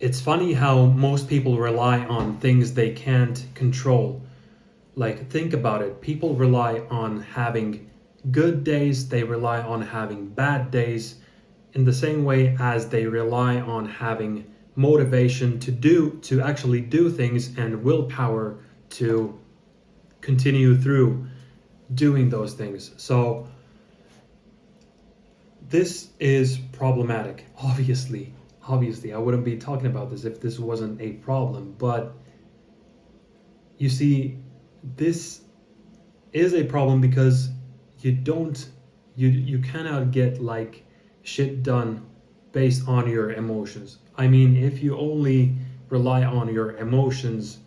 It's funny how most people rely on things they can't control. Like, think about it. People rely on having good days, they rely on having bad days, in the same way as they rely on having motivation to actually do things and willpower to continue through doing those things. So this is problematic. Obviously I wouldn't be talking about this if this wasn't a problem, but you see, this is a problem because you don't you cannot get like shit done based on your emotions. I mean, if you only rely on your emotions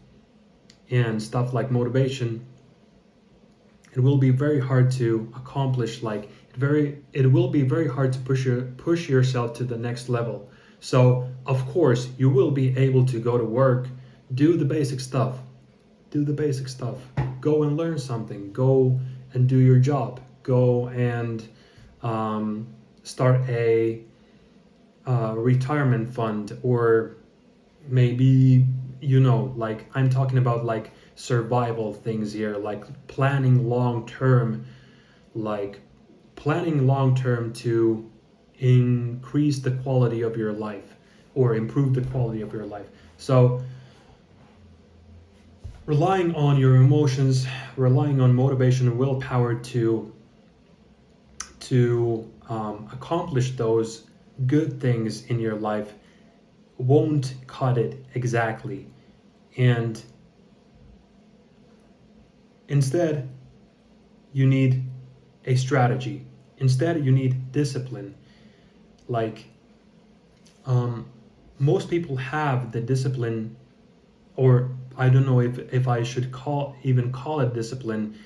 and stuff like motivation, it will be very hard to accomplish like it will be very hard to push yourself to the next level. So of course you will be able to go to work, do the basic stuff, do the basic stuff. Go and learn something. Go and do your job. Go and um, start a retirement fund, or maybe, like I'm talking about like survival things here, like like planning long term to increase the quality of your life or improve the quality of your life. So relying on your emotions, relying on motivation and willpower to accomplish those good things in your life won't cut it exactly. And instead, you need a strategy. Instead, you need discipline. Like, um, most people have the discipline, or I don't know if I should call it discipline.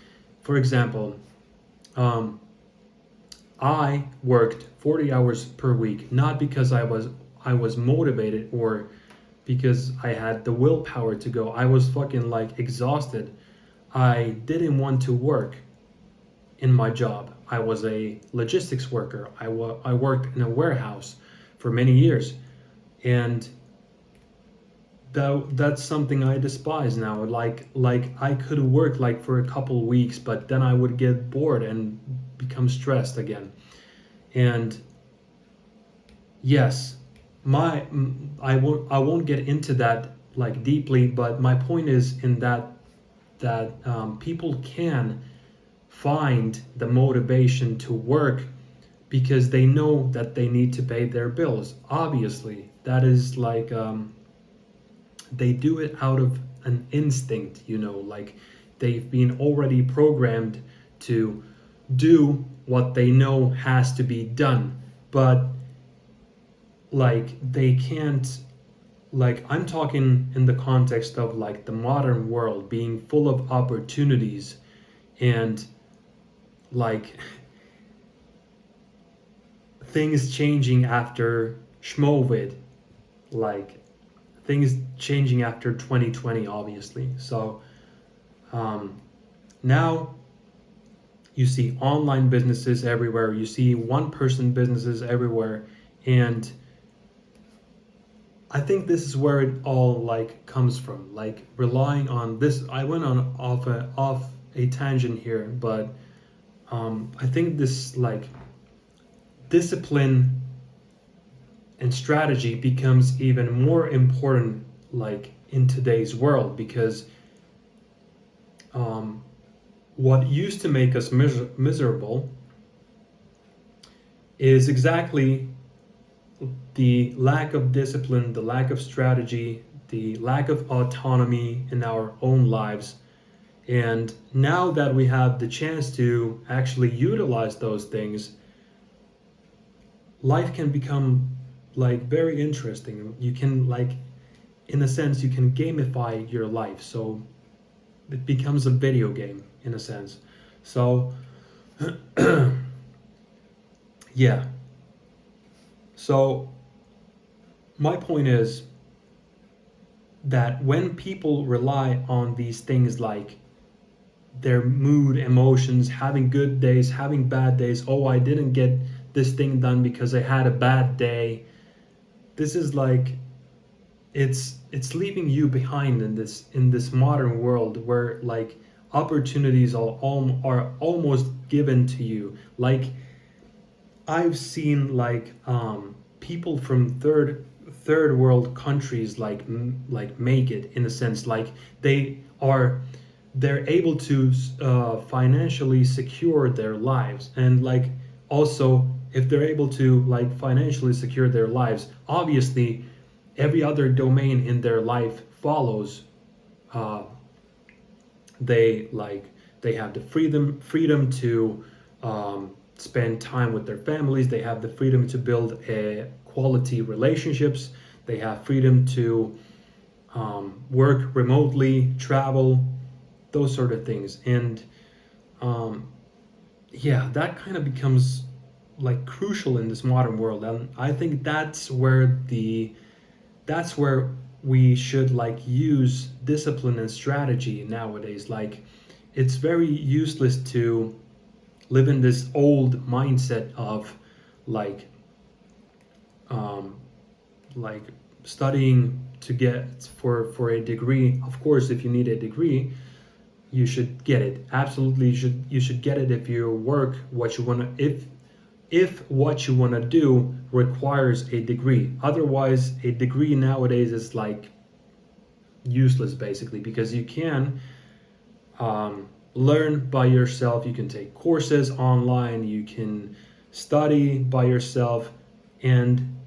For example, um, I worked 40 hours per week, not because I was motivated or because I had the willpower to go. I was fucking like exhausted. I didn't want to work in my job. I was a logistics worker. I worked in a warehouse for many years, and that's something I despise now. Like I could work like for a couple weeks, but then I would get bored and become stressed again. And yes, I won't get into that like deeply, but my point is in that people can find the motivation to work because they know that they need to pay their bills. Obviously, that is like they do it out of an instinct, like they've been already programmed to do what they know has to be done. But like they can't, like I'm talking in the context of like the modern world being full of opportunities, and like things changing after Schmovid, like things changing after 2020, obviously. So um, now you see online businesses everywhere, you see one person businesses everywhere, and I think this is where it all like comes from, like relying on this. I went on off a tangent here, but I think this like discipline and strategy becomes even more important like in today's world, because um, what used to make us miserable is exactly the lack of discipline, the lack of strategy, the lack of autonomy in our own lives. And now that we have the chance to actually utilize those things, life can become like very interesting. You can like, in a sense, you can gamify your life. So it becomes a video game in a sense. So yeah. So my point is that when people rely on these things like their mood, emotions, having good days, having bad days, oh, I didn't get this thing done because I had a bad day. This is like it's leaving you behind in this modern world where like opportunities are almost given to you. Like I've seen like people from third world countries like like make it in a sense, like they are they're able to financially secure their lives. And like also if they're able to like financially secure their lives, obviously every other domain in their life follows. uh, they like they have the freedom to spend time with their families. They have the freedom to build a quality relationships. They have freedom to work remotely, travel, those sort of things. And um, yeah, that kind of becomes like crucial in this modern world. And I think that's where we should like use discipline and strategy nowadays. Like it's very useless to live in this old mindset of like um, like studying to get for a degree. Of course, if you need a degree, you should get it. Absolutely, you should get it if you work what you want to. If what you want to do requires a degree. Otherwise, a degree nowadays is like useless basically, because you can learn by yourself. You can take courses online. You can study by yourself, and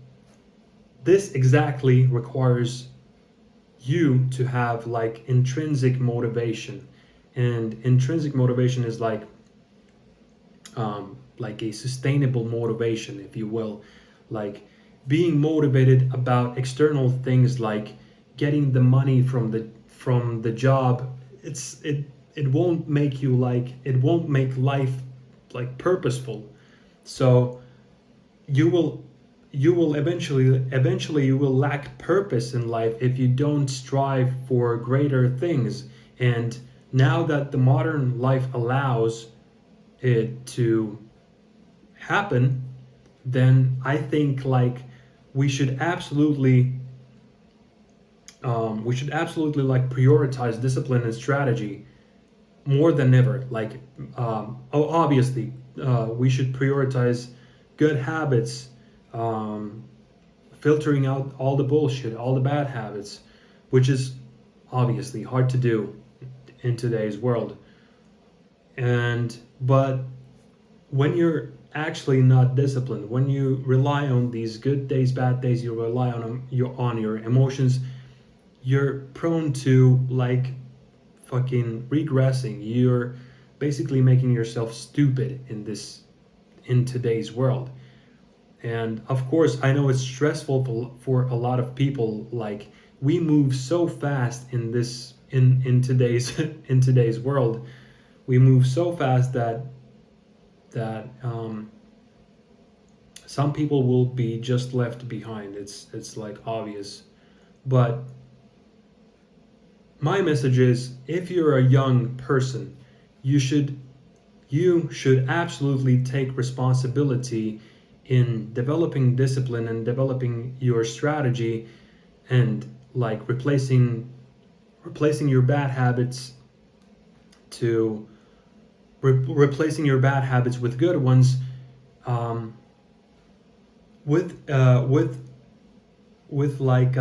this exactly requires you to have like intrinsic motivation. And intrinsic motivation is like a sustainable motivation, if you will, like being motivated about external things like getting the money from the job. It won't make you like it won't make life like purposeful. So you will eventually you will lack purpose in life if you don't strive for greater things. And now that the modern life allows it to happen, then I think like we should absolutely like prioritize discipline and strategy more than ever. Like obviously we should prioritize good habits, um, filtering out all the bullshit, all the bad habits, which is obviously hard to do in today's world. And but when you're actually not disciplined, when you rely on these good days, bad days, you rely on your emotions, you're prone to like fucking regressing. You're basically making yourself stupid in today's world. And of course, I know it's stressful for a lot of people. Like we move so fast in today's in today's world. We move so fast that some people will be just left behind. It's like obvious. But my message is, if you're a young person, you should you should absolutely take responsibility in developing discipline and developing your strategy, and like replacing your bad habits to replacing your bad habits with good ones, um, with uh, with with like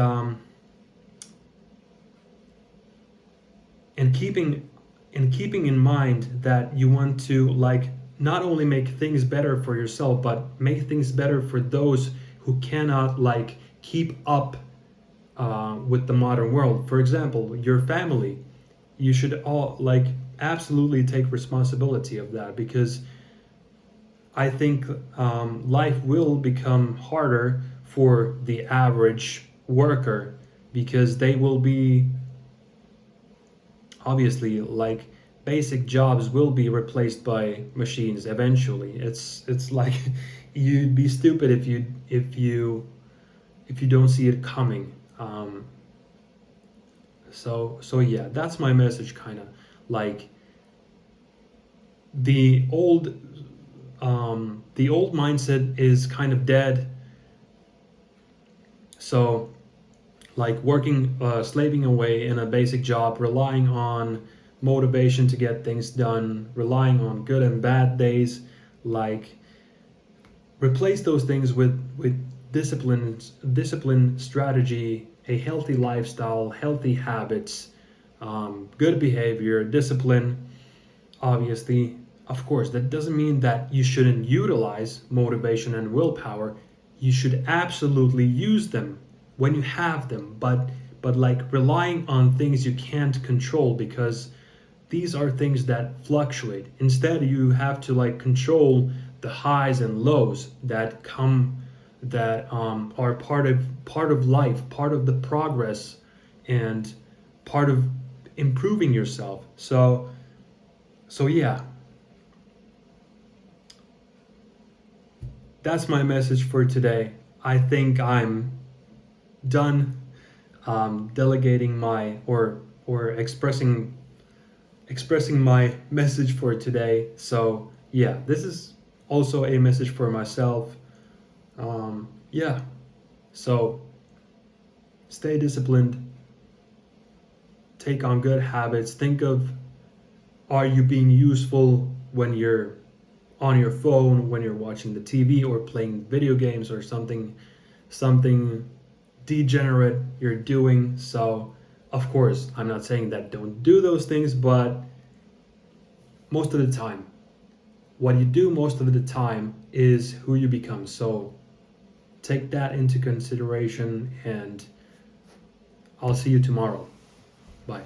and keeping in mind that you want to like not only make things better for yourself, but make things better for those who cannot like keep up with the modern world. For example, your family. You should all like absolutely take responsibility of that, because I think life will become harder for the average worker, because they will be obviously like basic jobs will be replaced by machines eventually. It's like you'd be stupid if you don't see it coming. So yeah, that's my message, kind of like the old mindset is kind of dead. So like working, slaving away in a basic job, relying on motivation to get things done, relying on good and bad days. Like, replace those things with discipline, strategy, a healthy lifestyle, healthy habits, good behavior, discipline. Obviously, of course, that doesn't mean that you shouldn't utilize motivation and willpower. You should absolutely use them when you have them, but like relying on things you can't control, because these are things that fluctuate. Instead, you have to like control the highs and lows that come, that are part of life, part of the progress, and part of improving yourself. So yeah, that's my message for today. I think I'm done delegating my, or expressing my message for today. So yeah, this is also a message for myself. Yeah, so stay disciplined, take on good habits. Think of, are you being useful when you're on your phone, when you're watching the TV or playing video games, or something degenerate you're doing. So of course, I'm not saying that don't do those things, but most of the time, what you do most of the time is who you become. So take that into consideration, and I'll see you tomorrow. Bye.